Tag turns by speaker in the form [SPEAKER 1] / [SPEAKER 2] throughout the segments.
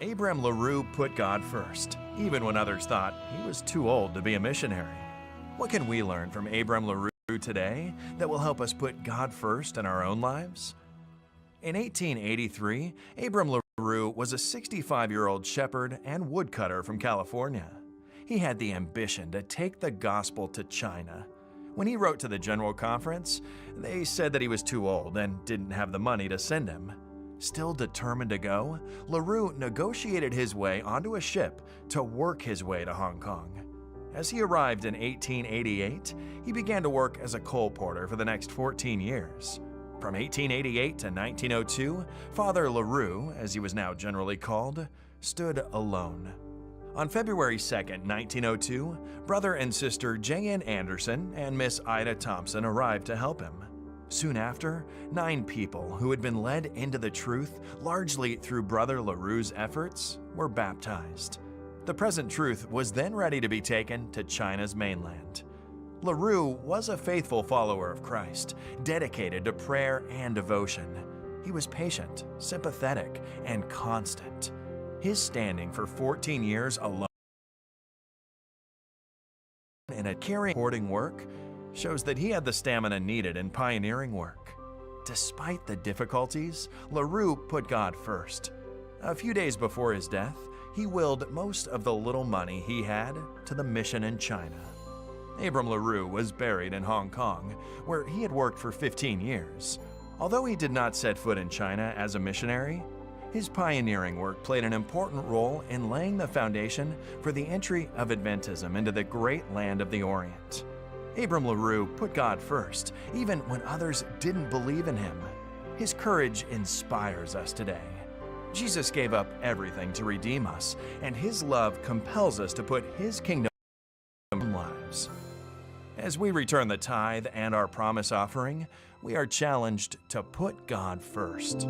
[SPEAKER 1] Abram LaRue put God first, even when others thought he was too old to be a missionary. What can we learn from Abram LaRue today that will help us put God first in our own lives? In 1883, Abram LaRue was a 65-year-old shepherd and woodcutter from California. He had the ambition to take the gospel to China. When he wrote to the General Conference, they said that he was too old and didn't have the money to send him. Still determined to go, LaRue negotiated his way onto a ship to work his way to Hong Kong. As he arrived in 1888, he began to work as a coal porter for the next 14 years. From 1888 to 1902, Father LaRue, as he was now generally called, stood alone. On February 2, 1902, brother and sister J.N. Anderson and Miss Ida Thompson arrived to help him. Soon after, 9 people who had been led into the truth largely through Brother LaRue's efforts were baptized. The present truth was then ready to be taken to China's mainland. LaRue was a faithful follower of Christ, dedicated to prayer and devotion. He was patient, sympathetic, and constant. His standing for 14 years alone in a caring hoarding work shows that he had the stamina needed in pioneering work. Despite the difficulties, LaRue put God first. A few days before his death, he willed most of the little money he had to the mission in China. Abram LaRue was buried in Hong Kong, where he had worked for 15 years. Although he did not set foot in China as a missionary, his pioneering work played an important role in laying the foundation for the entry of Adventism into the great land of the Orient. Abram LaRue put God first, even when others didn't believe in him. His courage inspires us today. Jesus gave up everything to redeem us, and his love compels us to put his kingdom in our lives. As we return the tithe and our promise offering, we are challenged to put God first.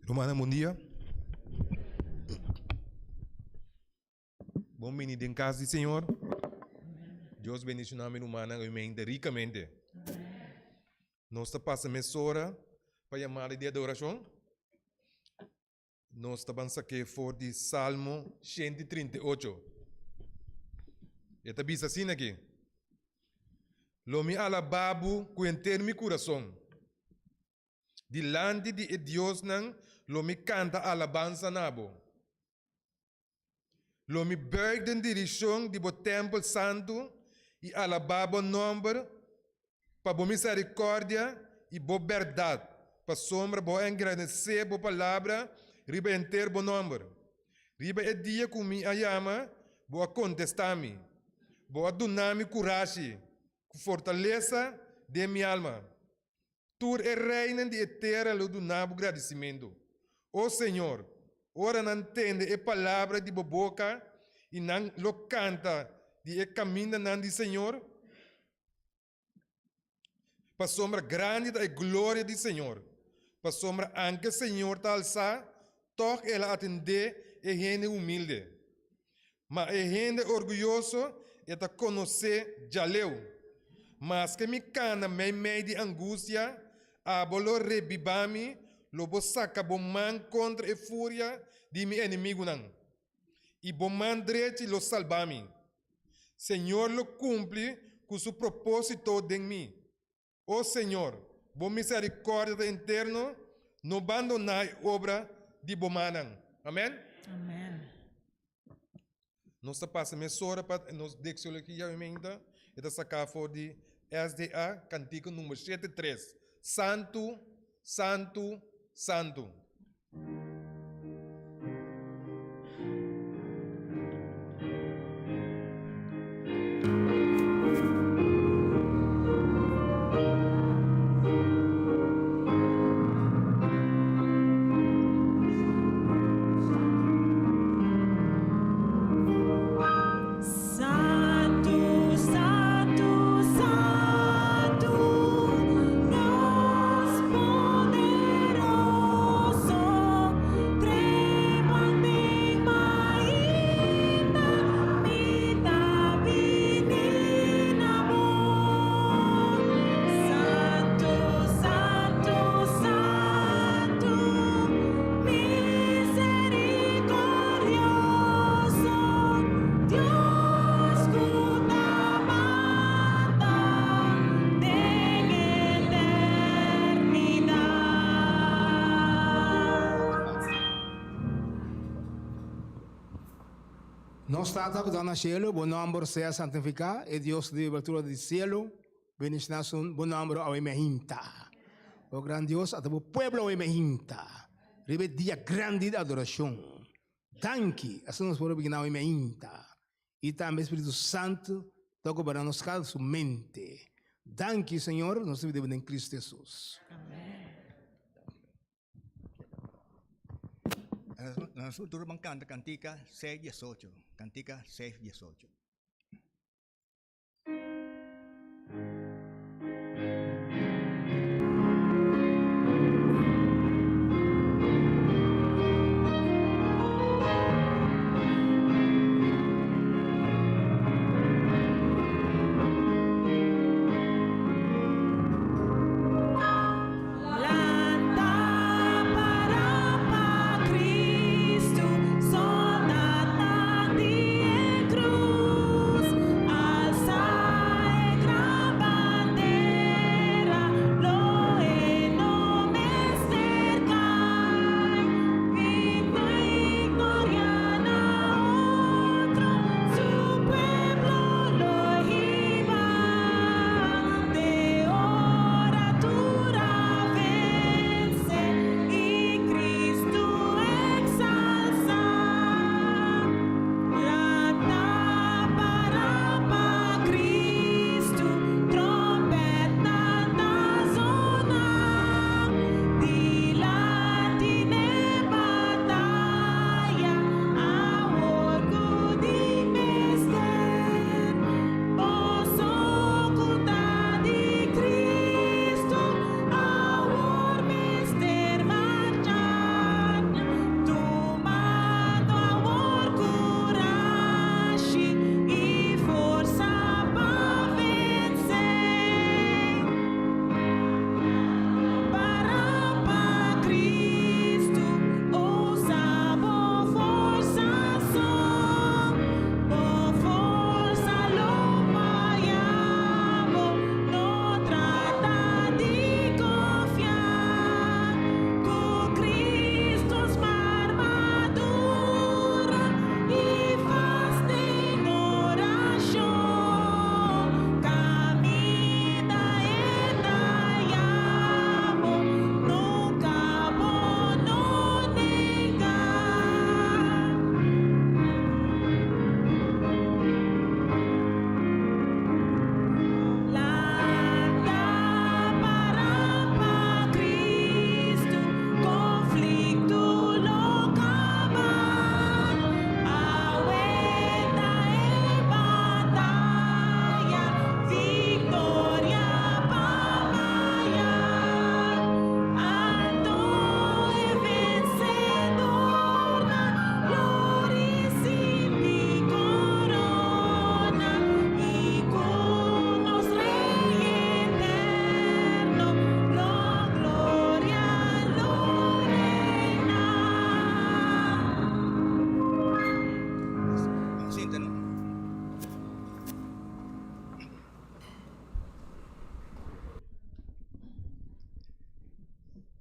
[SPEAKER 2] Romana, bom dia. Bom Bini em casa do Senhor. Deus bendice o nome humano e mente ricamente. Nós passamos hora para chamar de adoração. Nós estamos aqui for de Salmo 138. E está bisa assim aqui. Lo me alababo com inteiro meu coração. Dilante de Deus não, lo me canta alabança nabo. Lo me berg den direção de bo templo santo e alababo nome para bo misericórdia e bo verdade. Para sombra bo engrandecer bo palavra, riba inteiro bo nome. Riba é dia com mi ayama, bo a contestar-me. Bo a donar-me coragem, com fortaleza de minha alma. Tu é reina de eterno lo donabo agradecimento. Ó Senhor, ora não entende a palavra de boca e não lo canta de caminho não de Senhor. Para sombra grande da glória do Senhor. Para sombra anche Senhor tal sa, toque ela atender e gente humilde. Mas a gente orgulhoso é ta conhecer já leu. Mas que me cana meio de angústia, abolo rebibami, lobo saca bom man contra a fúria de meu inimigo não. E bom man direito lo salvami. Senhor lo cumpre com seu propósito de mim. Ó Senhor, bom misericórdia eterno, não abandonai obra de bom manang. Amém?
[SPEAKER 3] Amém.
[SPEAKER 2] Nós passamos hora para nos dexolo aqui a emenda, e da sacar for de SDA, cantigo número 73. Santo, Santo, Santo.
[SPEAKER 4] Nós estamos no cielo, bom nome seja santificado, e Deus de abertura do cielo, bendição, bom nome ao emehinta. O grande Deus, até o povo ao emehinta. Rebe dia grande de adoração. Tanque, assim nós podemos beginnar ao emehinta. E também o Espírito Santo, toca para nós cada sua mente. Tanque, Senhor, nós vivemos em Cristo Jesus.
[SPEAKER 3] Amém.
[SPEAKER 5] Nosotros vamos a cantar Cantica 6:18. Cantica 6:18.
[SPEAKER 3] Cristo, só da tarde e cruz.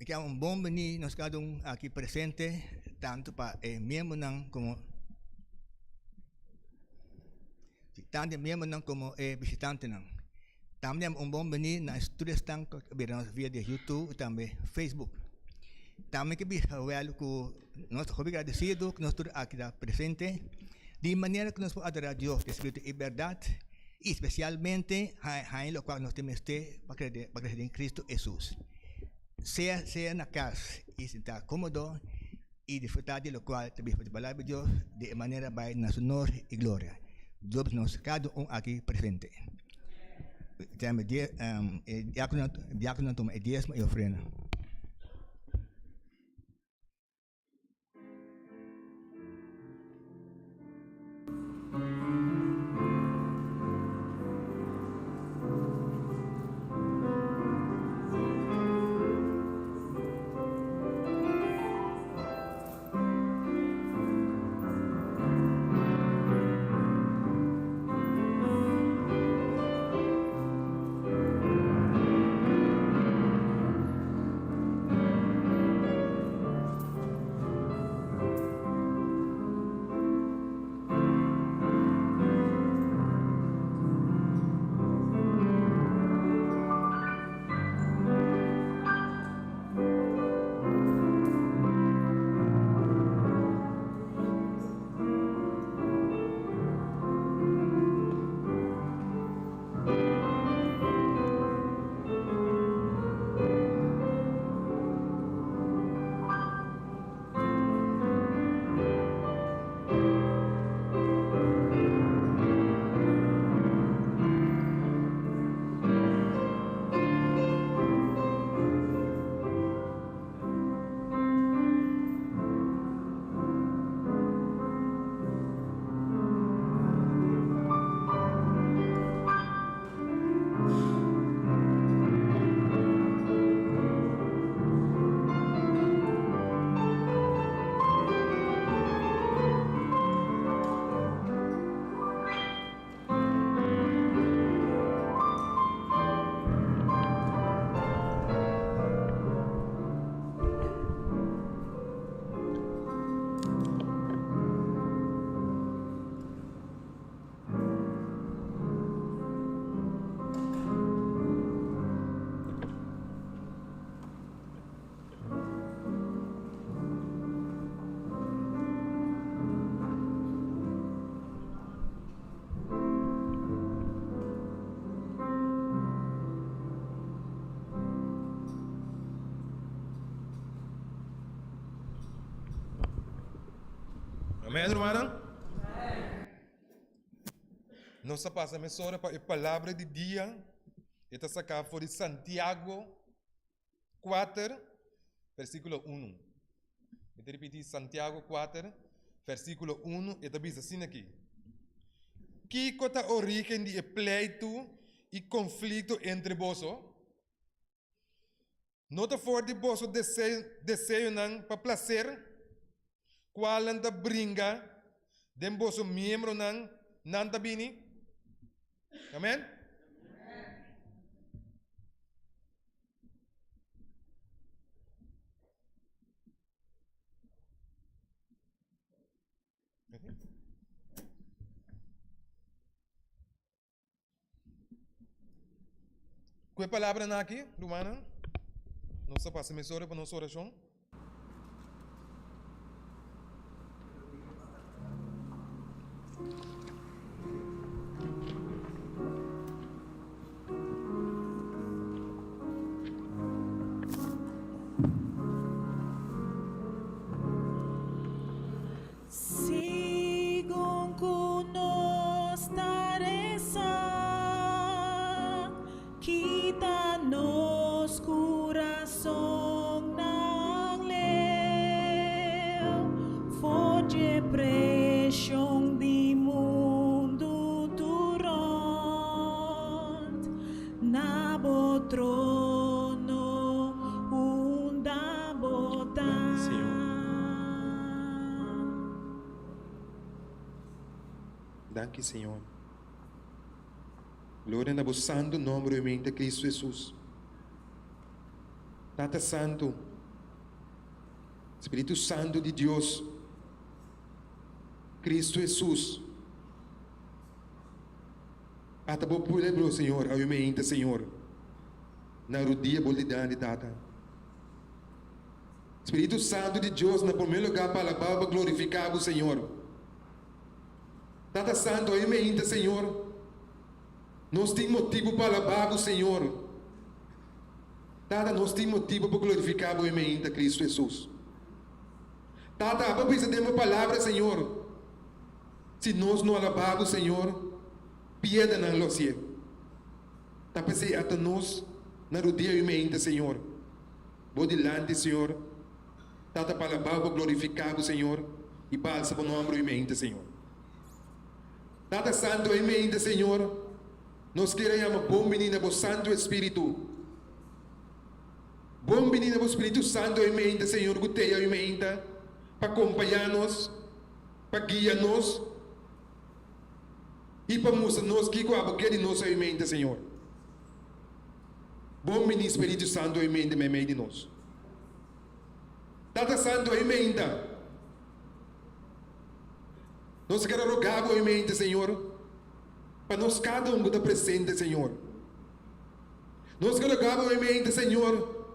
[SPEAKER 5] que é bom Bini, nós cada aqui presente, tanto para membro não como tanto membro não como visitante não. Também bom Bini na estudos estão via de YouTube também Facebook. Também que well que nós estamos agradecidos que nós estamos aqui presente, de maneira que nós podemos adorar a Deus de espírito e verdade, e especialmente em lo qual nós temos para acreditar em Cristo Jesus. Seja na casa e se está cómodo e disfrutar de lo qual também pode falar de Deus de maneira vai na sua honra e glória. Deus nos cada aqui presente. Temos diácono toma diezmo e ofrenda.
[SPEAKER 2] Amém, irmã? Nossa passamos agora para a palavra de dia. Esta saca foi de Santiago 4, versículo 1. Vou repetir Santiago 4, versículo 1. Esta diz assim aqui. Que é a origem de pleito e conflito entre vós? Nota forte vosso desejo para prazer. Qual anda brinca de vosso membro não tá Bini? Amém? Qual palavra na aqui, Romana? Nossa passa mesora para nossa oração. Danke, Senhor. Glória no santo nome de Cristo Jesus. Tata Santo, Espírito Santo de Deus, Cristo Jesus, até o pueblo, Senhor, ao mente, Senhor, na rodia bolidade, Tata. Espírito Santo de Deus, na primeiro lugar, para alabar, glorificar o Senhor. Tata Santo, ao mente, Senhor, nós temos motivo para alabar o Senhor. Tata, nós temos motivo para glorificar o mente, Cristo Jesus. Tata, a precisa de uma palavra, Senhor. Se nós não alabarmos o Senhor, pieda na locia. Tapa se até nós, na rodia e mente, Senhor. Bodilante, Senhor. Tata para alabar, para glorificar o Senhor. E balsa para o nome e mente, Senhor. Tata Santo e mente, Senhor. Nós queremos bom menino, bom Santo Espírito. Bom menino, bom Espírito Santo e mente, Senhor. Guteia e mente. Para acompanhar-nos, para guiar-nos e para mostrar-nos que o abo quer nos em mente, Senhor. Bom menino, Espírito Santo em mente, me meio de nós. Tata Santo em mente. Nós queremos rogar em mente, Senhor, para nós cada um estar presente, Senhor. Nós queremos rogar em mente, Senhor,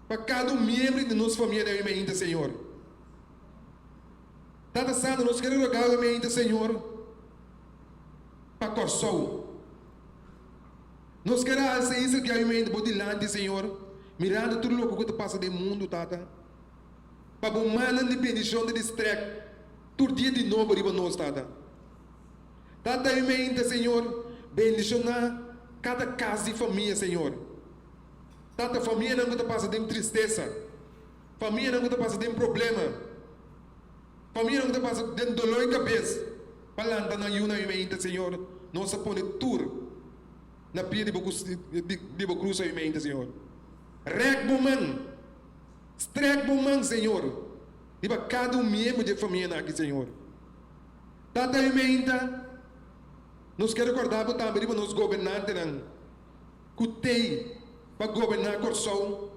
[SPEAKER 2] para cada membro de nossa família em mente, Senhor. Tata Santo, nós queremos rogar em mente, Senhor, para Corsol. Nós queremos fazer isso que é em mente, bodilante, Senhor, mirando tudo o que passa no mundo, Tata. Para o humano de bendição de distrito, todo dia de novo, riba nós, Tata. Tata em mente, Senhor, bendição na cada casa de família, Senhor. Tata, família não está passando de tristeza. Família não está passando de problema. Família não está passando de dolor em cabeça. Falando na Yuna e mente, Senhor. Nós põe tudo na pia de cruz e mente, Senhor. Rec bom Strek bom Senhor. E para cada membro de família aqui, Senhor. Tata e mente. Nós queremos recordar também para nos governantes. Cutei para governar Corsol.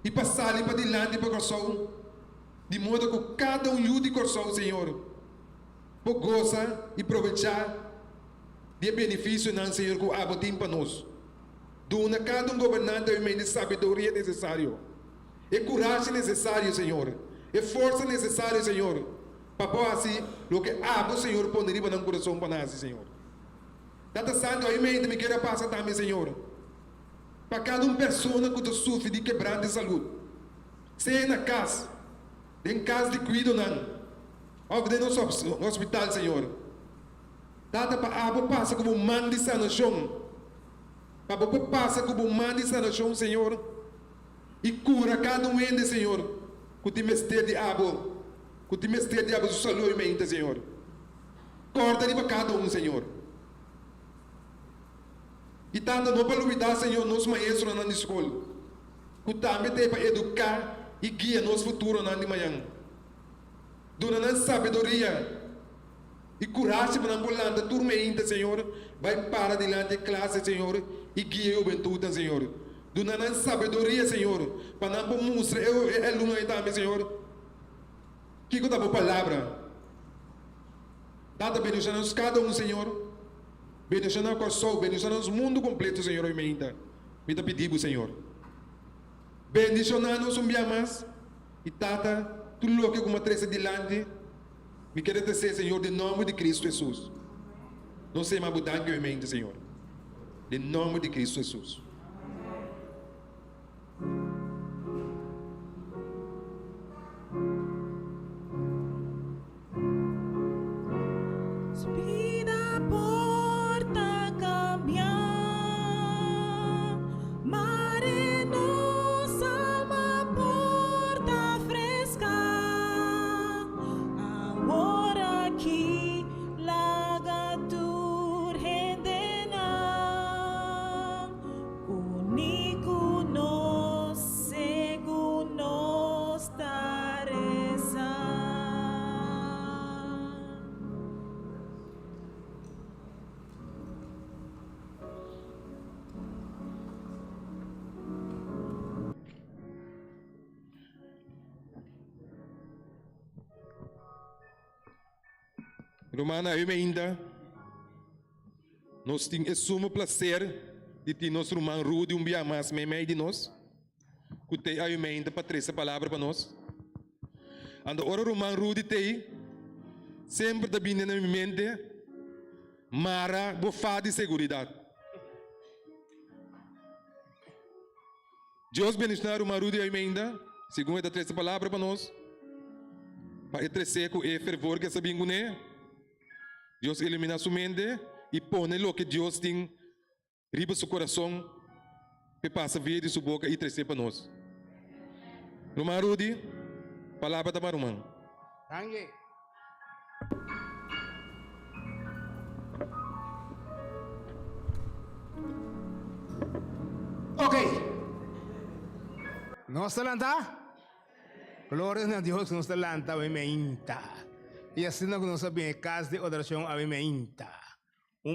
[SPEAKER 2] E passar ali para dilante para Corsol. De modo que cada um de Corsol, Senhor, pode gozar e aproveitar de benefício, não, Senhor, que o abo tem para nós. Dona cada um governante em meio de sabedoria necessário, e coragem necessário, Senhor, e força necessária, Senhor, para pôr assim, o que abo, Senhor, poderia no coração para nós, Senhor. Tata Santo, em meio de me queira passar também, Senhor, para cada uma pessoa que sofre de quebrar de saúde, seja na casa, em casa de cuidado, não. Ou de nosso hospital, Senhor. Tata para abo passa como um man de sanação. Para abo passa como um man de sanação, Senhor. E cura cada um ende, Senhor. Que te mestre de abo. Que te mestre de abo, saúde e mente, Senhor. Corta para cada um, Senhor. E tanto não para olvidar, Senhor, nos maestros na escola. Que também tem para educar e guia nosso futuro na manhã. Dona sabedoria e coragem para não a turma ainda, Senhor, vai para diante da classe, Senhor, e guia a juventude, Senhor. Dona sabedoria, Senhor, para não mostrar o aluno também, Senhor. Que coisa boa palavra. Dada bendição cada um, Senhor. Bendição ao Corsol, bendição ao mundo completo, Senhor, e me pedimos, Senhor. Bendicionando-nos mais e Tata, tudo o que como trece dilante, me quero dizer, Senhor, em nome de Cristo Jesus. Não sei mais mudar que eu mente, Senhor. Em nome de Cristo Jesus. Romana, eu ainda. Nós temos sumo prazer de ter nosso irmão Rudy dia mais meio de nós. Que tem aí ainda para trazer a palavra para nós. Ando ora irmão Rudy tem sempre da Bini na minha mente, mara bofa de segurança. Deus bendiga o irmão Rudy aí ainda, segundo ele trazer a palavra para nós. Para trazer com o fervor que sabemos né. Deus elimina sua mente e põe o que Deus tem riba seu coração que passa via de sua boca e trazer para nós. Irmão Rudy, palavra da irmão.
[SPEAKER 4] Tangue. Ok. Nós lanta? Glória a Deus, nós lanta a meinta. E assim nós sabemos casa de oração a meinta.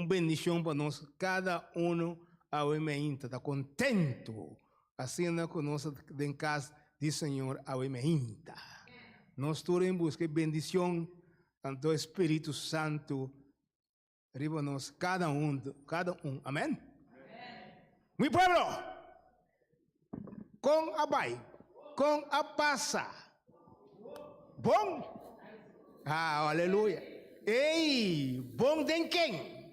[SPEAKER 4] Bendição para nós, cada um a meinta. Está contento. Assim nós em casa do Senhor a meinta. Nós todos em busca de bendição do Espírito Santo. Arriba nós, cada um. Amém? Mi pueblo. Com a bai, com a passa. Bom? Ah, aleluia. Ei, bom tem quem?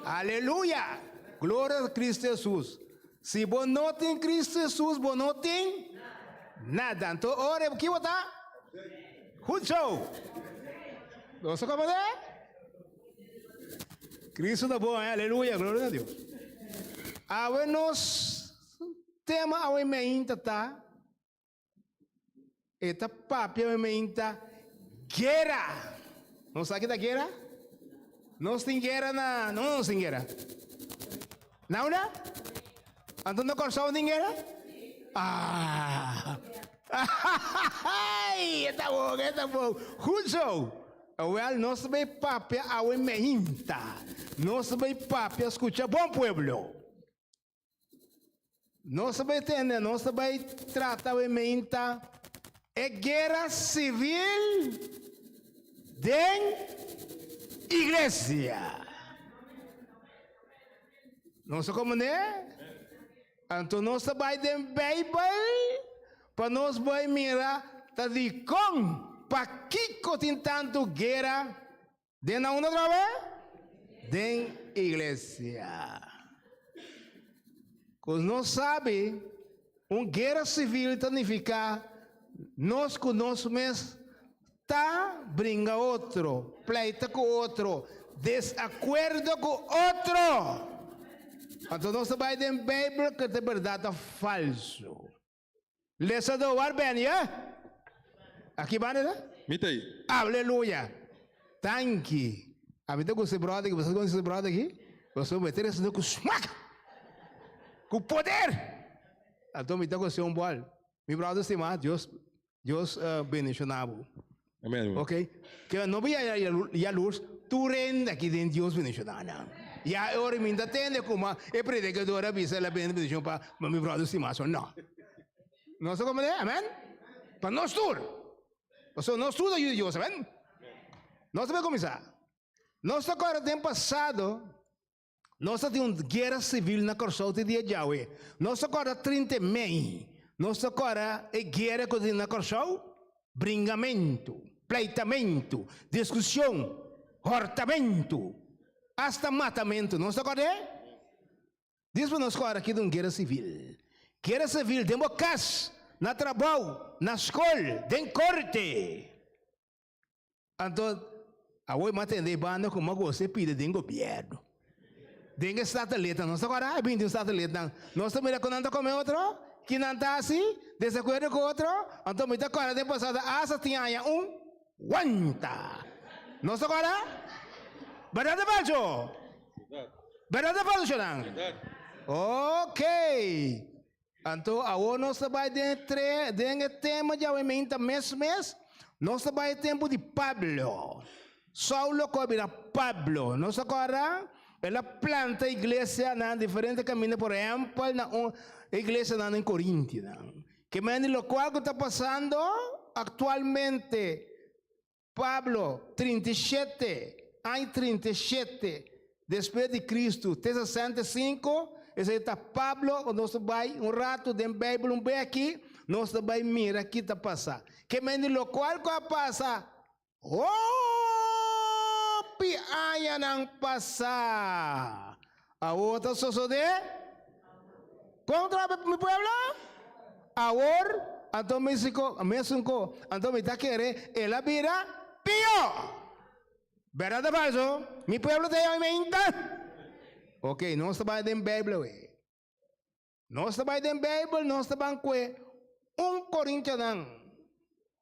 [SPEAKER 4] Aleluia. Glória a Cristo Jesus. Se bom não tem Cristo Jesus, bom não tem nada. Então, ora, o que botar? Hucho. Você como é? Cristo é bom, aleluia, glória a Deus. Agora nós tema a meinta tá. Eta papiamentu guerra. Não sabe que da guerra? Nós tem guerra na, não tem guerra. Não, né? Então não corção tem guerra? Ah. Ai, tá bom. Justo. Well, nós vai papia a meinta. Nós vai papia escuta bom pueblo. Nós vai entender, nós vai tratar a meinta é guerra civil de igreja. Não sei como é? Então nós vai ter Bíblia para nós vai mirar tá de com para que tem tanto guerra de na outra vez de igreja. Porque nós sabe guerra civil significa nós com nós mesmos tá brinca outro, pleita com outro, desacordo com outro. Então nós vai ter Bíblia que é verdade falso. Lesa do ar bem, yeah? Aqui vai, né?
[SPEAKER 2] Mitei.
[SPEAKER 4] Aleluia. Thank you. A vida com esse brother, você conhece esse brother aqui? Você vai meter esse com smack. Com poder. Então me dá com seu bom. Meu brother se mata, Deus bendicionado.
[SPEAKER 2] Amém.
[SPEAKER 4] Ok? Que não vai a luz, tu renda aqui dentro Deus bendicionado. E a hora me entende como é predicadora avisa a bendição para meu brother se mata. Não. Não sei como é, amém? Para nós tudo. Nós tudo ajuda Deus, amém? Nós vamos começar. Nós agora tempo passado, nós temos uma guerra civil na corte de Yahweh. Nós agora 30 meses. Nós agora é guerra que tem na corte, bringamento, pleitamento, discussão, hortamento, hasta matamento. Nós agora é? Diz para nós agora aqui de uma guerra civil. Guerra civil, temos casa, na trabalho, na escola, em corte. Então, agora eu entender banda como você pede do governo. Dengue satélite, nós agora bem de satélite, nós também reconhecemos como outro, que não está assim, desacordo com outro, então me dá agora depois asa tinha guanta. Nós agora, verdade falso? Verdade falso, Xanang? Ok. Então, agora nós vai dentro tema de aumenta mês, nós vai tempo de Pablo. Saulo cobra Pablo. Nós agora ela planta a igreja na diferente caminho, por exemplo, na igreja em Corinto. Que menos lo cual que está passando atualmente, Pablo 37, año 37, después de Cristo, 65, esse está Pablo, nós vai rato de Bíblia, bem aqui, nós vai mirar aqui está passar. Que mende lo qual passa, pianha não passa. A outra só de contra meu pueblo. Agora, então México, então me está querendo, ela vira pior. Verdade, falso? Mi pueblo te llama mente. Ok, não está bem em Bíblia, ué. Não está bem em Bíblia, não está bem com 1 Coríntios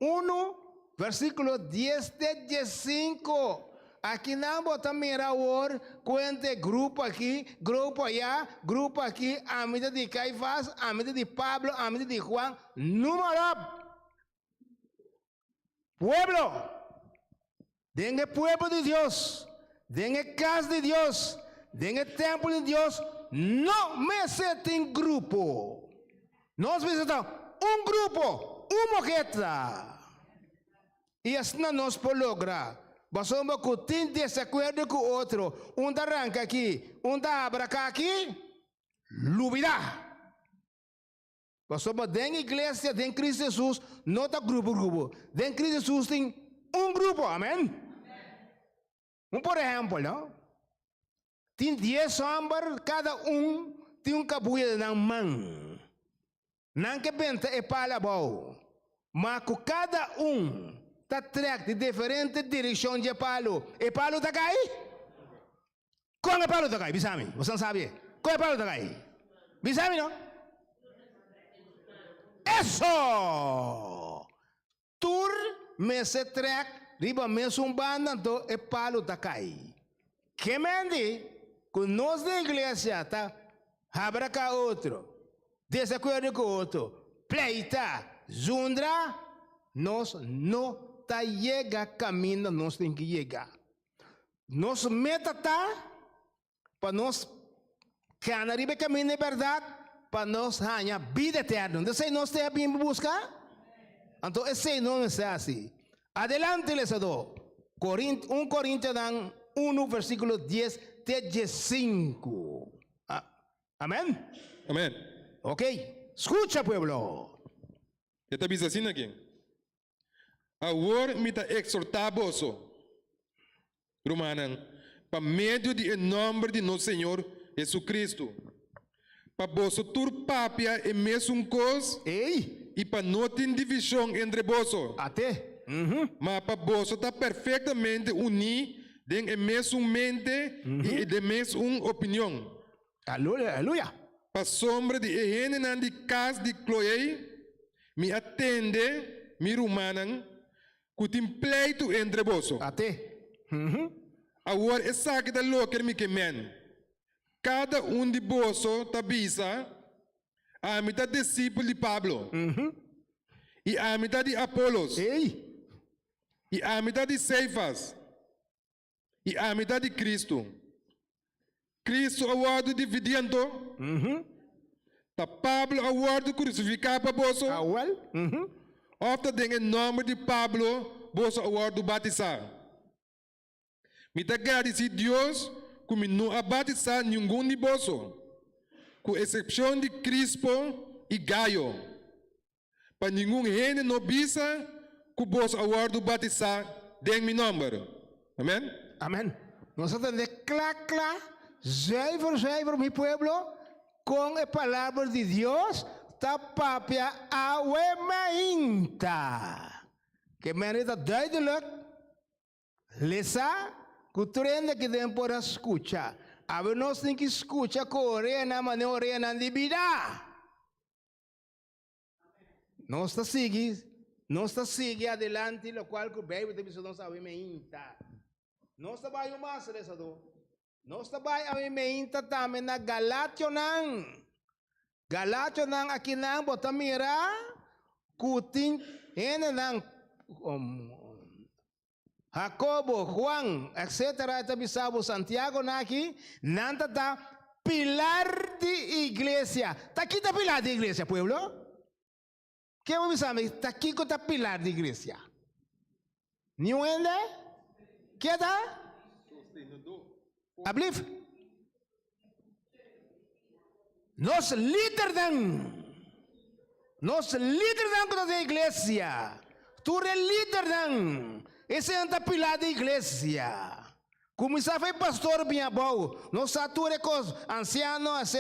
[SPEAKER 4] 1, versículo 10 de 5. Aqui não bota mirar o quente grupo aqui, grupo allá, grupo aqui, a medida de Caifás, a medida de Pablo, a medida de Juan, número. Pueblo, dengue pueblo de Dios, dengue casa de Dios, dengue templo de Dios, no me seten grupo. Nós visitamos grupo, mojeta. E assim nós podemos lograr. Basoma que tem desacordo com o outro. Da arranca aqui, da abraca aqui, lubida. Basoma dentro da igreja, dentro de Cristo Jesus, não está grupo. Dentro de Cristo Jesus tem grupo, amém? Por exemplo, não? Tem 10 homens, cada tem cabuia na mão. Não que benta é para bom. Mas cada está track de diferente direção de palo. E palo está cai? Como é palo está cai? Bisami, você não sabe? Como é palo está cai? Bisami, não? Eso! Tur me se track, riba me banda, então é palo está cai. Que mende? Com nós da igreja, tá? Abra cá outro. Desacordo com outro. Pleita, zundra, nós não tá chega caminho, nós tem que chegar. Nossa meta tá para nós canaribe caminho de verdade, para nós ganhar vida eterna. Não sei nós temos bem buscar. Então esse não é assim. Adelante les do. 1 Coríntios 1 versículo 10 de 5. Amém?
[SPEAKER 2] Amém.
[SPEAKER 4] Ok. Escucha pueblo.
[SPEAKER 2] Eu te aviso assim aqui. Agora me está exortando, Romanan, para meio de nome de nosso Senhor Jesus Cristo, para vos turpapia e mesmo coisa, e para não ter divisão entre vós.
[SPEAKER 4] Até.
[SPEAKER 2] Mas para vos estar perfeitamente unidos em mesmo mente e de mesma opinião.
[SPEAKER 4] Aleluia, aleluia.
[SPEAKER 2] Para sombra de higiene de casa de Chloe, me atende, me Romanan, que tem pleito entre vós.
[SPEAKER 4] Até.
[SPEAKER 2] Agora, essa que está louca, me queimando. Cada de vós está visa a mitad discípulo de Pablo. E a mitad de Apolos. E a mitad de Ceifas. E a mitad de Cristo. Cristo aguardo dividindo. Tá Pablo aguardo crucificado para vós. Ofta em nome de Pablo, vos aguardo batizar. Me te agradecer Deus que me não batizar nenhum de vós, com exceção de Crispo e Gaio. Para nenhum gente não bisa que vos aguardo batizar em meu nome. Amém?
[SPEAKER 4] Amém. Nós estamos de clá, zuiver, meu pueblo, com a palavra de Deus. Tapapia awemainta. Que merita duidelijk. Lesa, kutrende que den por escuchar. A ver, nós tem que escutar com orena, mas não orena de vida. Nós está seguindo adelante, lo qual que o Bíblia tem que nós awemainta. Nós está vai mais, lesa do. Nós está vai awemainta também na Galatio nang. Galatio nang akinang botamira kuting ene nang Jacobo, Juan, etc. Bisabo Santiago naki nanta ta pilar de iglesia. Ta kita pilar de iglesia, pueblo? Que vamos saber? Ta kiko ta pilar de iglesia. Ni ende? Que ta? Alsjeblieft. Nos líder dan da igreja. Tu é líder dan. Esse é o pilar da igreja. Como se foi pastor bem abau, não sa tu é anciano, etc.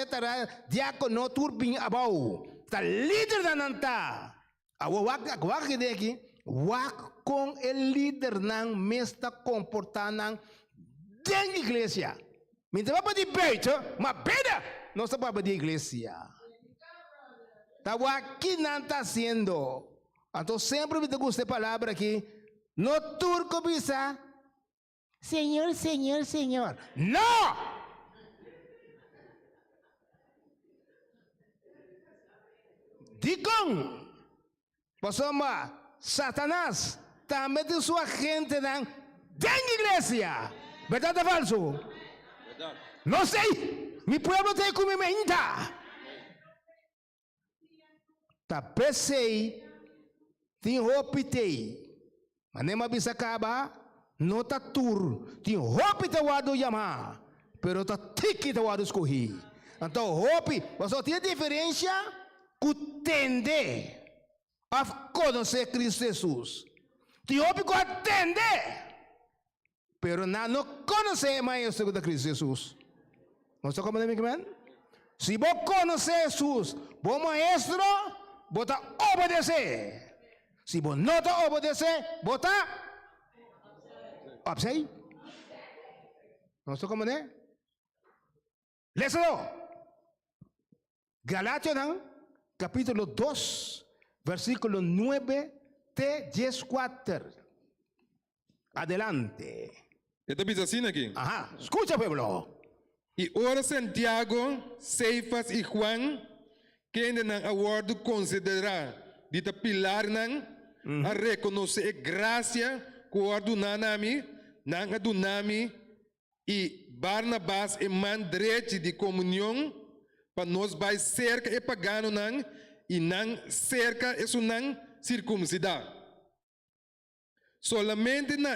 [SPEAKER 4] Diácono tu bem abau. Tá líder dan nanta. Wak aqui. Wak com o líder nan mesta comportando dentro da igreja. Mas não vai de peito, mas peda. Não se pode de igreja. Tá aqui não está sendo. Então sempre me gusta a palavra aqui. No turco bisa. Senhor, Senhor, Senhor. Não! Digam. Pasoma, Satanás também tem sua gente dentro da igreja. Verdade ou falso? Verdade. Não sei. Mi pueblo tem como me inta. Tá pensei, tem roupa tei, mas nem mais bisa acaba, não tá tur, tem roupa te wado yama, pero tá tiki te wado escorri. Então roupa, você tem diferença que tende a conhecer Cristo Jesus. Tem roupa que atende, pero não conhece mais o Cristo Jesus. Não está como amém? Se você conhecer Jesus, bom maestro, bota obedecer. Se você não está obedecer, bota observe. Não está como amém? Leia-lo. Galátias, capítulo 2, versículo 9 até 14. Adelante.
[SPEAKER 2] Ito diz assim aqui.
[SPEAKER 4] Ajá, escucha, pueblo.
[SPEAKER 2] E ora Santiago, Ceifas e Juan, que não aguardo considerar dita pilar a reconhecer a graça que ordunanami, não adunami e Barnabas e mandrete de comunhão para nós vai cerca e pagano e não cerca e não circuncidar. Solamente não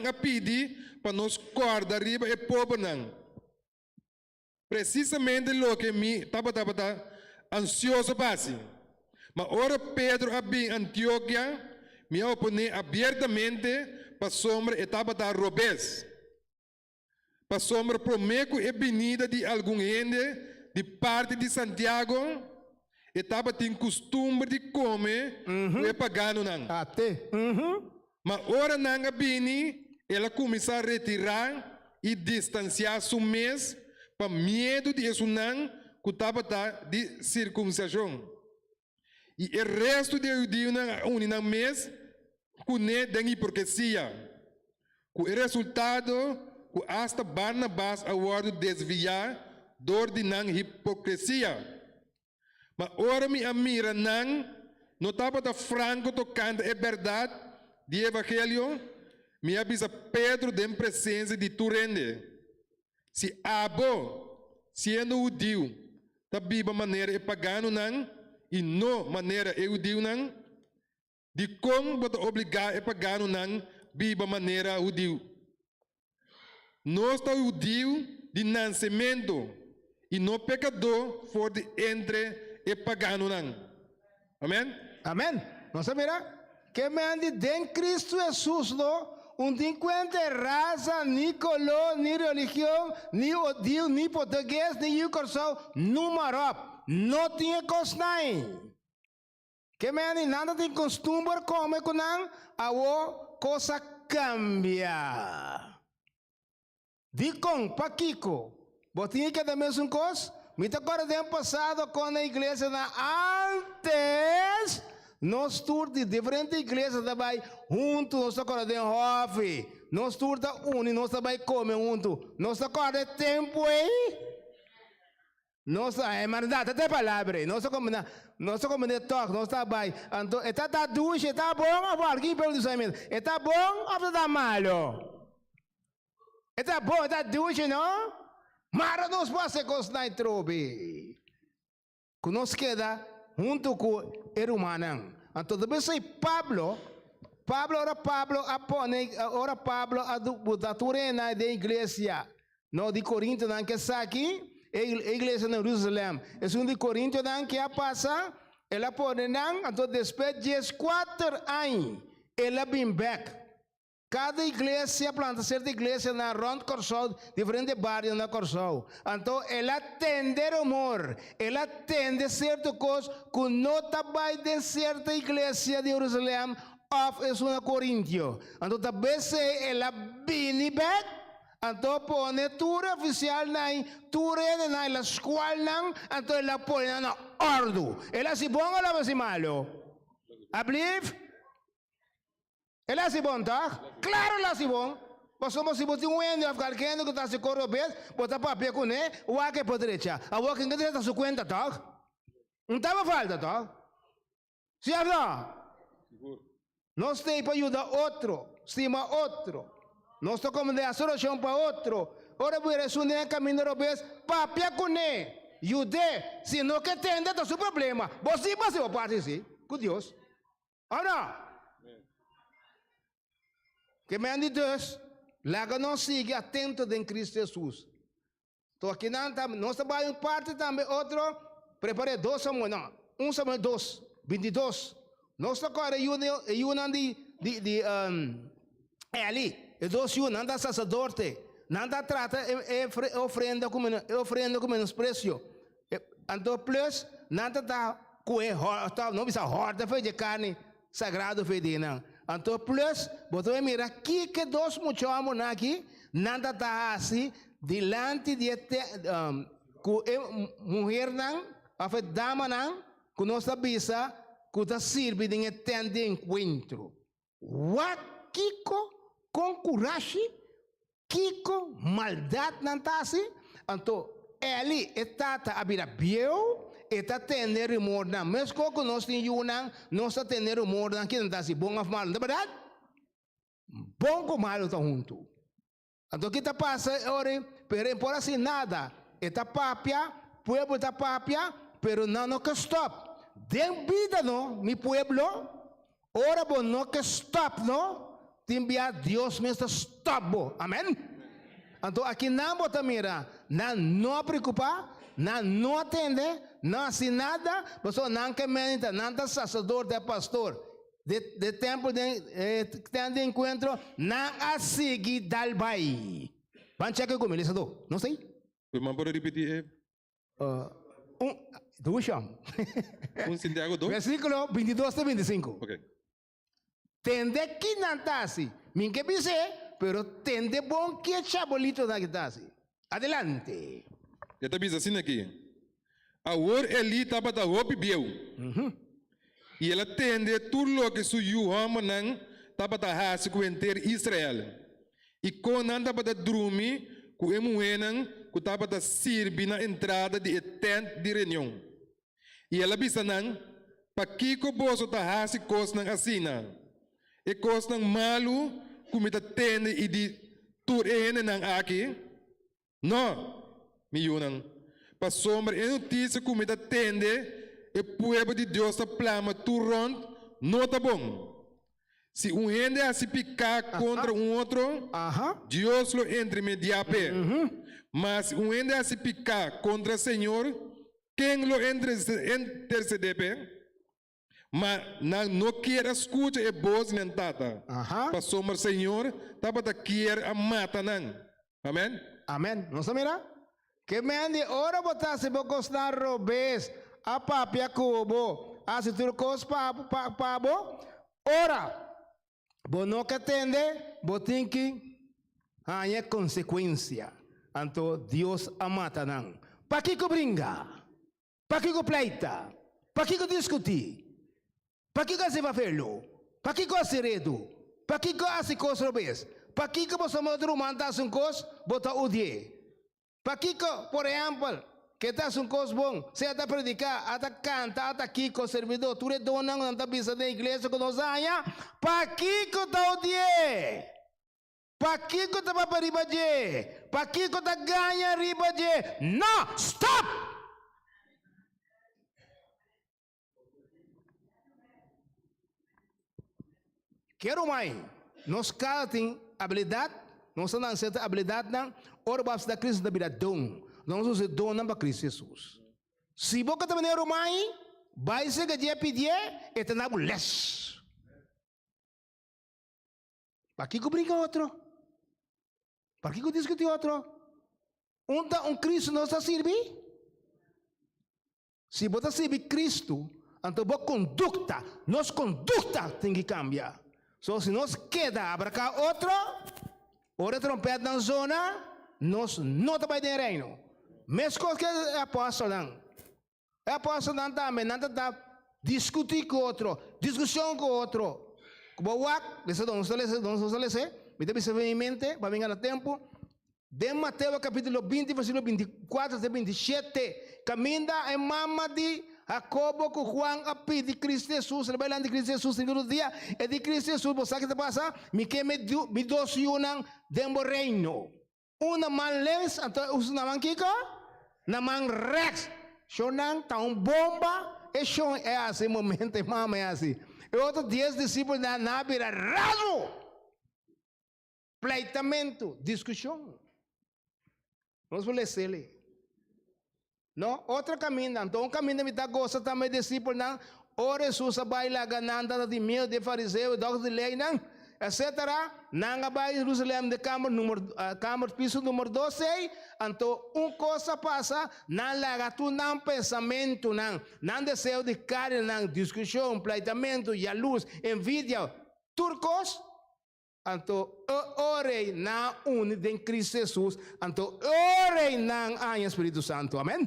[SPEAKER 2] a pedir para nós corda riba e pobre não. Precisamente o que me tava ansioso passe. Mas ora Pedro abri Antioquia, me opone abertamente para sombra e tava robes. Para sombra prometo e venida de algum gente de parte de Santiago e tava tem costume de comer e pagano não.
[SPEAKER 4] Até.
[SPEAKER 2] Mas ora não Bini, ela começou a retirar e distanciar seu mês para medo de isso não que estava de circuncisão. E o resto de judeu não unem mês com da hipocrisia. Com o resultado que hasta Barnabas aguardo desviar dor de não hipocrisia. Mas ora me amira não estava franco tocando a verdade do evangelho. Me avisa Pedro de presença de Turende. Se abo, sendo judeu, da biba maneira e pagano não, e não maneira e judeu não, de como pode obrigar e pagano não, biba maneira judeu. Nós está judeu de nascimento, e não pecador for de entre e pagano não. Amém?
[SPEAKER 4] Amém. Não sabia? Que me ande de Cristo Jesus, não? Não encontra raça, nem color, nem religião, nem odio, nem português, nem yucorsal, número. Não tinha costain. Que me ande nada tem costume como que não, a coisa cambia. Dicom, Paquico, botinha que é da mesma coisa? Me agora tem passado com a igreja antes. Nós todos de diferentes igrejas também juntos, nós agora tem hofe, nós todos unidos, nós também comemos juntos, nós agora tempo aí, nós é mandado até palavra, nós como de toque, nós também, então está duche, está bom, alguém pelo discernimento, está bom ou está malo? Está bom, está duche, não? Mas nós passa com os naitrobe, que nós queda junto com o humano. Então, depois Pablo ora Pablo a turena de igreja, no de Corinto não que está aqui, igreja na Jerusalém. É de Corinto não que passa, ela pode não, então depois de 4 anos, ela vem back. Cada igreja planta certa igreja na Rond Corsol, diferente bairros na Corsol. Então, ela tende amor, ela tende certa coisa que não trabalha de certa igreja de Jerusalém, ou é uma Coríntio. Então, talvez ela Bini back, então põe tura oficial na tura na escola, então ela põe na ordem. Ela se bom ou ela se malo? I believe? Ela se bom, tá? Claro, ela se bom. Mas somos se botar ano a ficar querendo que está se corrobes, botar papel com ele, o a que pode deixar. A o que não está sua conta, tá? Não estava falta, tá? Se é verdade. Nós temos para ajudar outro, estima outro. Nós estamos como de solução para outro. Ora, vou responder em caminho de vez, papel com ele. Ajude, se não que tem, é seu problema. Você vai ser parte sim, com Deus. Ora. Que me de Deus, lá que não siga atento em Cristo Jesus. Então aqui nós trabalhamos em parte também, outro, preparei 2 Samuel, não, 1 Samuel 2, 22. Nós agora reúnem de ali, e 2 não dá sacerdote, não dá trata, ofrenda com menosprecio. Então, plus, não dá não precisa horta, foi de carne, sagrado, foi de não. Então, plus, você mira aqui que 2 muchachos aqui, nada está assim, delante de mulher não, a dama não, que nossa bisa, que está sirve de entender encontro. What Kiko com coragem, Kiko maldade não está assim, então, ele está a vida biel, está tendo rumor não, mas como nós temos nós está tendo rumor não, que não está assim, bom ou mal, não é verdade? Bom ou mal está junto. Então, o que está passando, pero por assim nada, está papia, pueblo está papia, pero não que stop. Den vida, não, mi pueblo, ora bom, não que stop, não, te enviar Deus mesmo stop, amém? Então, aqui não bota mira, não preocupar, não atende, não assim nada, pessoa não que mente, não é sacerdote, é pastor, de tempo de encontro, não a seguir dal bai. Vamos checar como ele do, não sei?
[SPEAKER 2] Mas pode repetir?
[SPEAKER 4] 2 chão.
[SPEAKER 2] 1 Santiago 2?
[SPEAKER 4] Versículo 22 a 25.
[SPEAKER 2] Ok.
[SPEAKER 4] Tende que não está assim, minha que pero tende bom que é chabolito da que está assim. Adelante.
[SPEAKER 2] Já está dizendo assim aqui. A hora ele estava da roupa biel. E ela tende tudo o que suyu hama não estava da raça com enter Israel. E quando não estava da drumi, com emuenan, que estava da sirbi na entrada de tent de reunião. E ela disse não, para que o bolso da raça costa assina. E costa malu, como está tende e de tur não aqui. Não. Milhões. Para sombra e notícia como está tende, e povo de Deus está plama turront, não está bom. Se gente a se picar contra outro, Deus lo intermedia. Mas se gente a se picar contra o Senhor, quem lo intercede? Mas não quer escutar a voz mentada. Para sombra Senhor, está para querer a mata não. Amém?
[SPEAKER 4] Amém. Não se mira? Que me andi ora botar se vou costar robes a papia cubo a se tu cos pabo ora bo no que tende bo tinki há consequência anto Deus amata não para que brinca para que pleita para que discutir para que se vai felo para que se redo para que se cos robes para que você outro manda um cos bota odie. Para Kiko, por exemplo, que está um coisa bom, se está predicar, está canta, está Kiko servidor, tu redona não está bisa da igreja que nós ganha, para Kiko está o dia, para Kiko está para riba de, para Kiko está ganha riba de, não, stop! Quero mais. Nós cada tem habilidade, nós temos certa habilidade, ora vamos da Cristo da vida dom. Nós usamos dom para Cristo Jesus. Se você também é mais, vai ser que dia pedir, e te dá less. Para que brinca outro? Para que discute outro? Um Cristo não está servindo? Se você serve Cristo, então a conduta, nossa conduta tem que cambiar. So, se nós queda para cá outro, ora trompeta na zona, nós não estamos em reino. Mesma coisa que é apóstolo não. É apóstolo não também, não está discutir com outro, discussão com outro. Como o ac, deixa não se me deve ser em mente, para vingar no tempo. De Mateus capítulo 20, versículo 24 até 27, caminha em mama de Jacobo com Juan a pedir Cristo Jesus, revelando de Cristo Jesus no dia, e de Cristo Jesus, você que te passa, me que me doce unang dembo reino. Una man lens, então usa na man kika, na man rex, shonang taong bomba, e shon é assim, momento, mama é assim. E outros 10 discípulos na nabira raso, pleitamento, discussão. Vamos falar não, outro caminho, então um caminho que gosta também de discípulos, não, o Jesus vai lá ganhando de mil de fariseu, de lei, não, etc. Não vai Jerusalém de câmara, piso número 12, então uma coisa passa, não larga tu não pensamento, não desejo de carne, não discussão, pleitamento, e a luz, envidia, turcos. Anto orei na unidade em Cristo Jesus. Anto orei na Espírito Santo. Amém?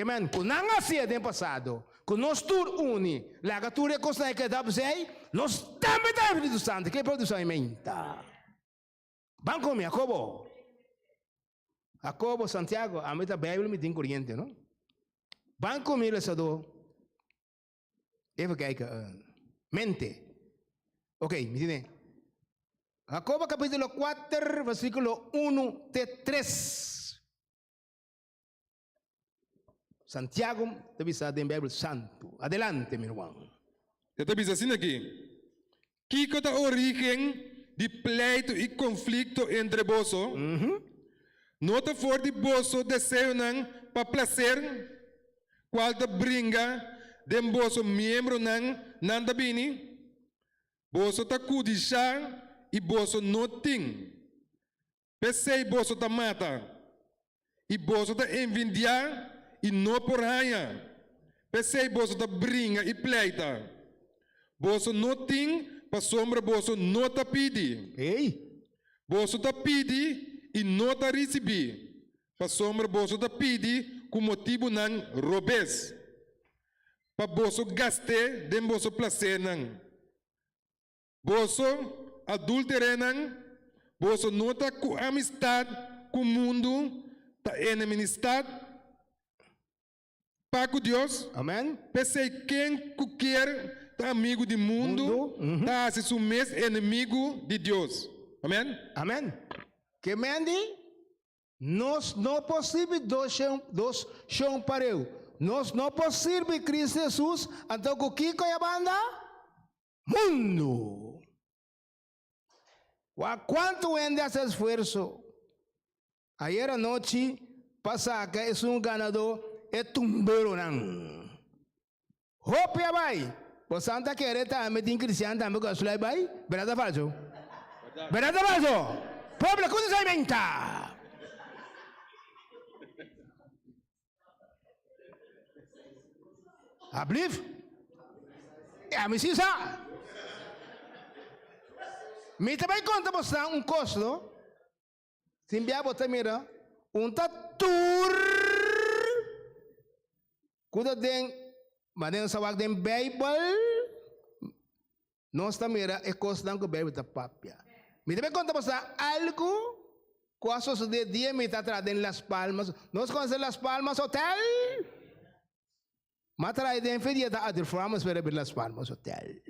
[SPEAKER 4] Amém. Quando não assim tem passado, quando nós tur uni, laga tur é coisa que dá para sei, nós também temos Espírito Santo. Que produção é menta? Banco me Jacobo, Santiago, a meta Bíblia me tem corrente, não? Banco me lesado. Mente. Ok, me entende? Jacobo capítulo 4, versículo 1 de 3. Santiago, te bisa de Bíblia Santo. Adelante, meu irmão.
[SPEAKER 2] Eu bisa assim aqui. Que a origem de pleito e conflito entre vós? Não te for de vós desejo não para prazer, qual te brinca de vós membro não da Bini, vós te cudixar e bolso não tem. Pensei bolso ta mata. E bolso ta envidiar e não por raia. Pensei bolso ta brinca e pleita. Bolso não tem, para sombra bolso não ta pedi.
[SPEAKER 4] Ei.
[SPEAKER 2] Bolso ta pedi e não ta recebi. Para sombra bolso ta pedi com motivo não robes. Para bolso gaste, dem bolso placer não. Bolso adulterenang, você nota com amistade com o mundo, ta enemistade para com Deus.
[SPEAKER 4] Amém.
[SPEAKER 2] Pensei quem quer tá amigo do mundo, tá se sumês inimigo de Deus. Amém.
[SPEAKER 4] Amém. Que mende? Nós não possível dois chão pareu. Nós não possível Cristo Jesus, então o que é a banda? Mundo. ¿Cuánto vende ese esfuerzo? Ayer anoche, pasa que es un ganador, es tumbero. Hopia vai. Pues Santa Quereta, también cristiano, también con su vai. ¿Verdad falso? ¿Verdad falso? Pueblo, ¿cómo se inventa? Ablif? A mí sí sabe. Me também conta você custo, se enviar você mira, tour, cuida den, mas sabag den Bible, nós também é coisa que o Bible está papia. Me também conta você algo, coisas de dia me está trazendo Las Palmas, nós conhecemos Las Palmas Hotel, mas traz den feria da outra forma para ver Las Palmas Hotel.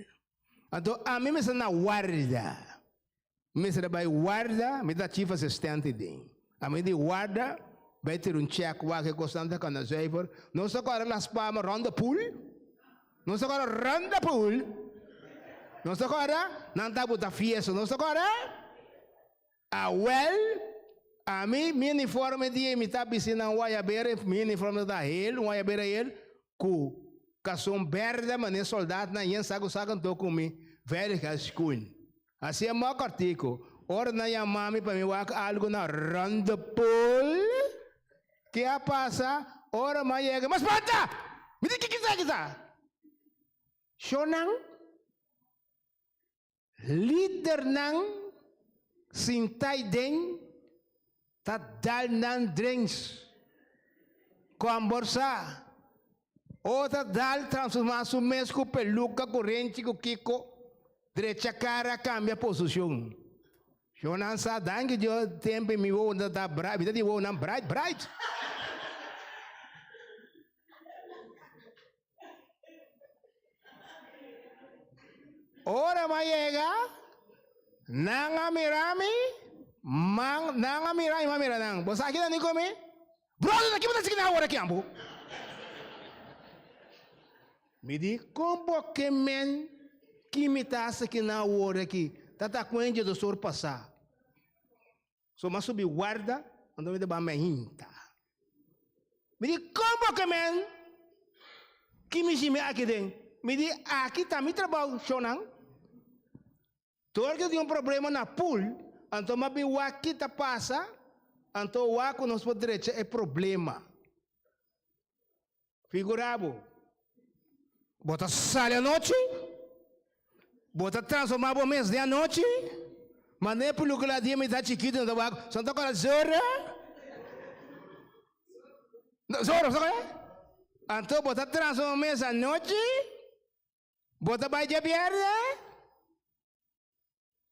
[SPEAKER 4] Então a mim me está na guarda. Me vai guarda, me dá chifa assistente de. A mim de guarda, vai ter check que constante com a Zeifer. Não só agora Las Palmas ronda pool. Não só agora ronda pool. Não está agora? Não está bota fiesta, não está agora? A mim, meu uniforme de me está piscina um guaiabeira, meu uniforme da ele, um guaiabeira ele, com cação verde, mas nem soldado, na yen saco tô comigo, velho que é school. Assim é meu artigo. Ora na minha mãe para mim algo na ronda pool, que a passa, ora mas chega, mas pata, me diz que está? Shonang, líder nang, sintai den, tá dal nan drinks, com borsa. Outra dal transformar su mês com peluca, corrente, com kiko, direita cara, cambia posição. Eu não sei dangue de tempo me vou dar bright, vida de vou não bright. Ora mas chega, nanga mirami, nanga mirami, mamira nang. Você aqui não come? Brother, daqui você que na hora que ambo. Me di como que men que me tá aqui na hora aqui, tá com ende do sor passar. So mas subir guarda, ando me deba mehinta. Me di como que men que me chime aqui dentro. Me di aqui tá me trabalho chonang. Todo que tem problema na pool, então mas bem o aqui tá passa, então o aqui nos pode direita é problema. Figurabo. Bota sale à noite, bota transformar o mês de noite, mas nem por que lá dia me dá chiquito no tabaco, só toca a zora. Zora, então bota transformar o mês à noite, bota vai de verde,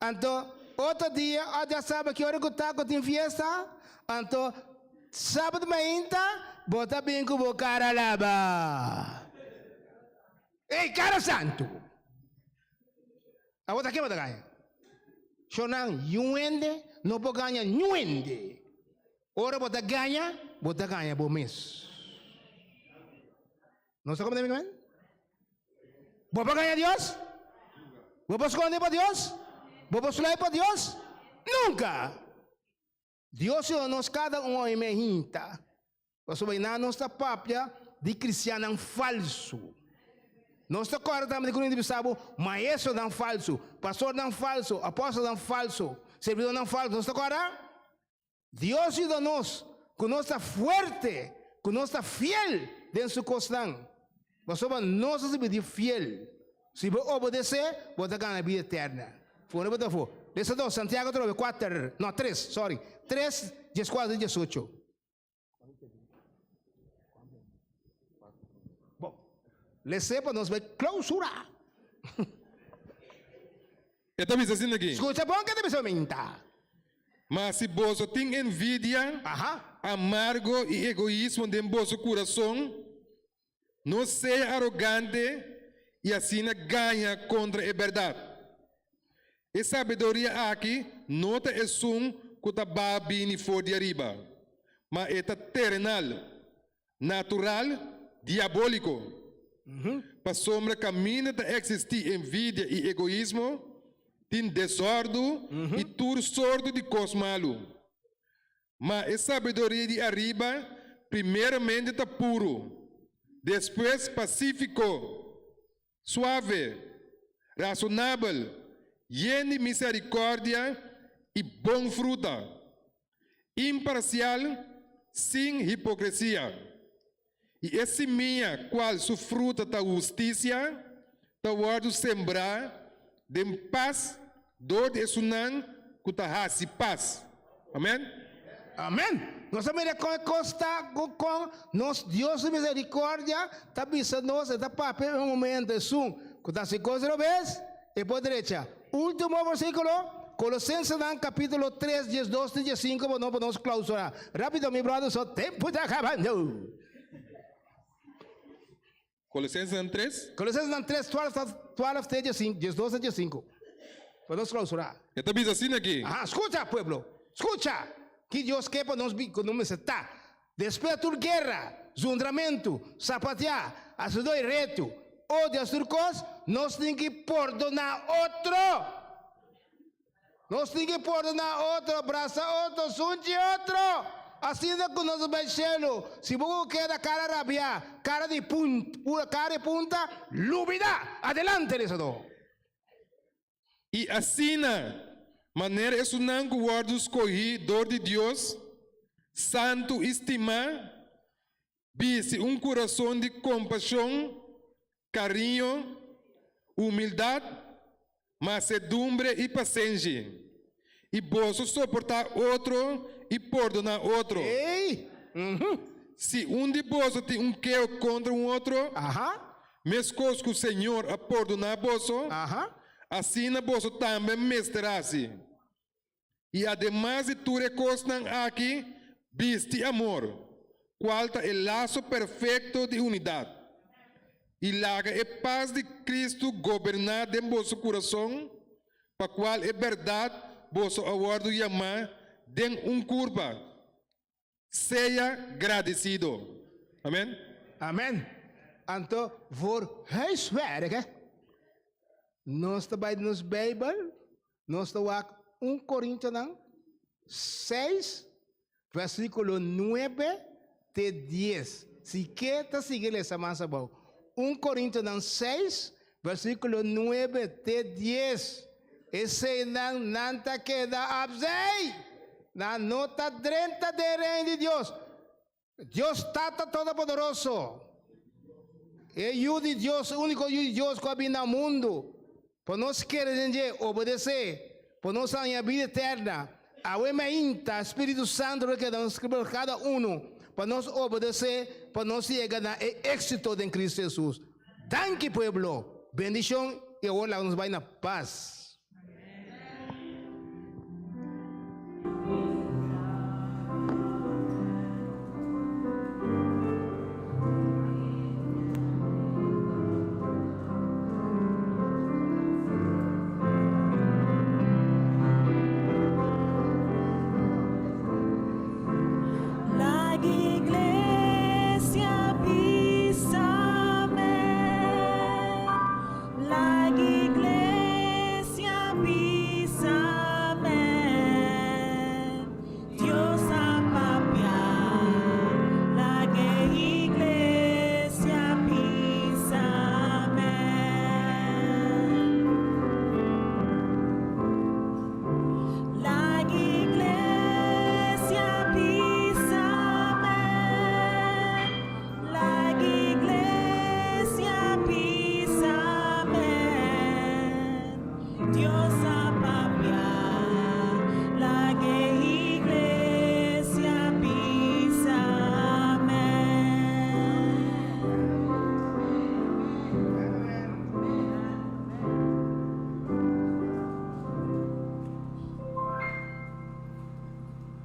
[SPEAKER 4] então outro dia, já sabe que hora que tá com tem fiesta, então sábado mainta, bota bem com o cara lava. Ei, cara santo! A outra que vai ganhar? Shonang, yuende, não pode ganhar yuende. Ora, bota ganha bom mês. Não sei como deve ganhar? Vou ganhar Deus? Vou esconder para Deus? Vou sular para Deus? Nunca! Deus é nos cada homem hinta. Mas o bem na nossa papia de cristiano falso. Nós estamos também com o sabe, maestro não falso, pastor não falso, apóstolo não falso, servidor não falso. Nós estamos agora? Deus é de nós, que nós está forte, que nós está fiel dentro do seu coração. Mas nós somos fiel. Se você obedecer, você ganha a vida eterna. Foi o que eu vou. Deixa eu Santiago 4, não 3, sorry. 3, 14 e 18. Para nós vai clausurar.
[SPEAKER 2] Eu também assim aqui.
[SPEAKER 4] Escuta bom que deve mentar.
[SPEAKER 2] Mas se você tem envidia, amargo e egoísmo dentro do seu coração, não seja arrogante e assim ganha contra a verdade. E sabedoria aqui, nota é que está Bini for de arriba, mas é terrenal, natural, diabólico. Para sombra caminho de existir envidia e egoísmo, tem desordem e tudo sordo de coisa malo. Mas a sabedoria de arriba, primeiramente está puro, depois pacífico, suave, razonável, cheio de misericórdia e bom fruta, imparcial, sem hipocrisia. E esse minha, qual sua fruta da justiça, da guardo sembrar, de paz, dor de sunan, que ta hasi paz. Amém?
[SPEAKER 4] Amém. Nós também consta com nós Deus de misericórdia, tá pensando nós, tá papel um momento sum, que tá se coisa vez, e por direita. Último versículo, Colossenses capítulo 3, 12 e 15, para nós clausurar. Rápido, meu brother, só tempo está acabando.
[SPEAKER 2] Colossenses 3?
[SPEAKER 4] Colossenses 3, 12 e 5. Para nós clausurar.
[SPEAKER 2] Eu também assim aqui.
[SPEAKER 4] Escuta, pueblo. Escuta. Que Deus quer para nós está. Despeito de guerra, zundramento, sapatear, ajudou reto, odia surcos, nós temos que perdonar outro. Nós temos que perdonar outro, abraçar outro, sunte outro. Assim é que nós vamos céu. Se você quer a cara rabia, cara de punta, lúbida, adelante, lisador.
[SPEAKER 2] E assim, maneira é um guarda escolhido de Deus, santo estimar, vise coração de compaixão, carinho, humildade, mansedumbre e paciência. E posso suportar outro e perdonar outro.
[SPEAKER 4] Ei!
[SPEAKER 2] Se de vós tem queijo contra outro, mesmo que o Senhor a perdonar vós, assim vós também mesterá-se. E ademais de tudo recostam aqui, viste amor, qual é o laço perfeito de unidade. E laga é paz de Cristo governar em vosso coração, para qual é verdade vosso aguardo chamar de curva. Seja agradecido. Amém?
[SPEAKER 4] Amen. Então, voor huiswerk, nós trabalhamos nos Bijbel, nós trabalhamos 1 Coríntios 6, versículo 9 até 10. Se quer seguir essa massa boa. 1 Coríntios 6, versículo 9 até 10. Esse não queda absei. Na nota 30 do reino de Deus. Deus Tata Todo-Poderoso. É o de Deus, o único de Deus que habita no mundo. Para nós querer obedecer, para nós ter a vida eterna. A o Espírito Santo que nos escreve cada para nós obedecer, para nós chegar a êxito em Cristo Jesus. Danke, pueblo. Bendição e agora nos vai na paz.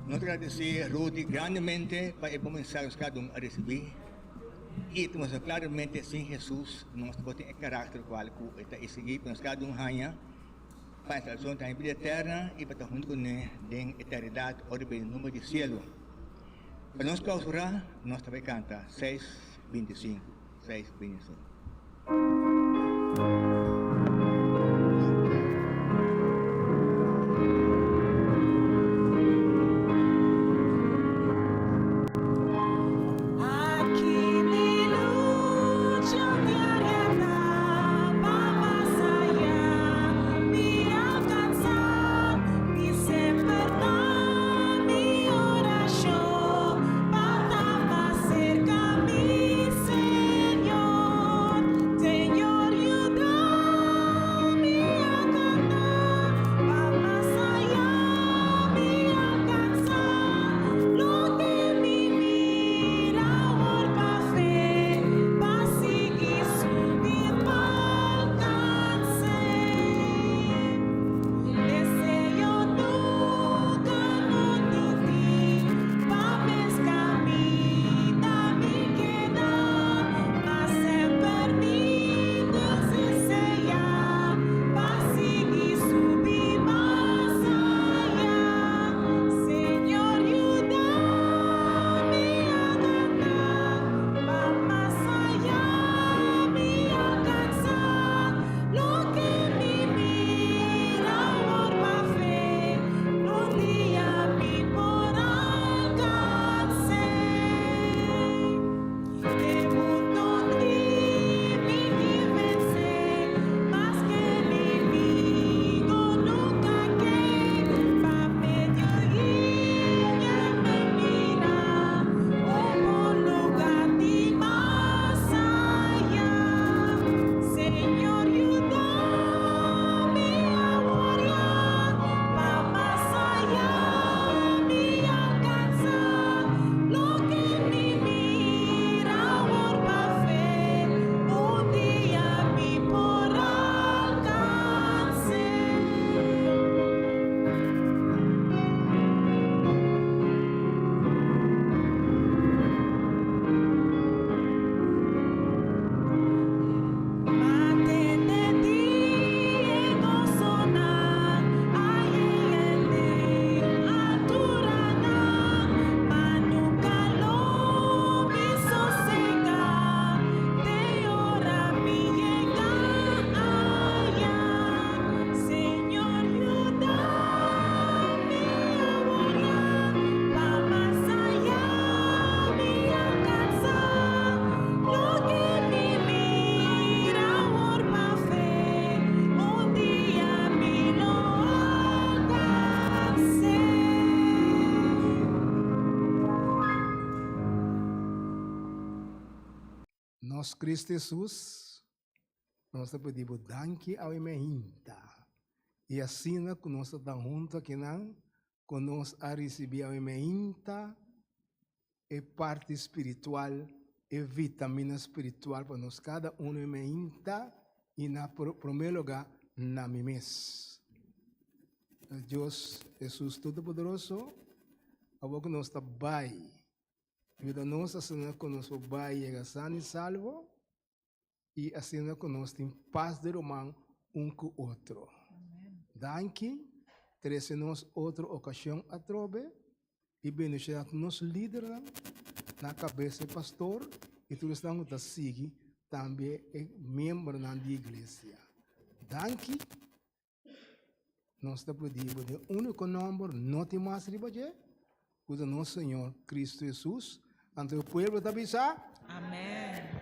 [SPEAKER 5] Agradecer Rudy grandemente para começar a receber e temos claramente sem Jesus nós temos o caráter qual está a seguir para cada hanya para a salvação da vida eterna e para junto com ele em eternidade ou no número de cielo. Para nós clausurar nós também canta 6:25.
[SPEAKER 3] Señor,
[SPEAKER 4] Nos Cristo Jesus, nós pedimos danke ao emehinta. E assim, que nós estamos juntos aqui, que nós a receber ao emehinta, e parte espiritual, e vitamina espiritual para nós, cada emehinta, e na primeiro lugar, na mimes. Deus Jesus Todo-Poderoso, a que nós está bem. Vida nossa, assim que nós vai chegar sano e salvo, e assim que nós temos paz de romão com o outro. Danke, trazemos outra ocasião a trobe, e beneficiar nos líderes na cabeça do pastor, e todos estamos a seguir também membro da igreja. Danke, nós estamos pedindo de único número, não tem mais ribaje, o nosso Senhor Cristo Jesus. Ante o povo da bisa.
[SPEAKER 3] Amén.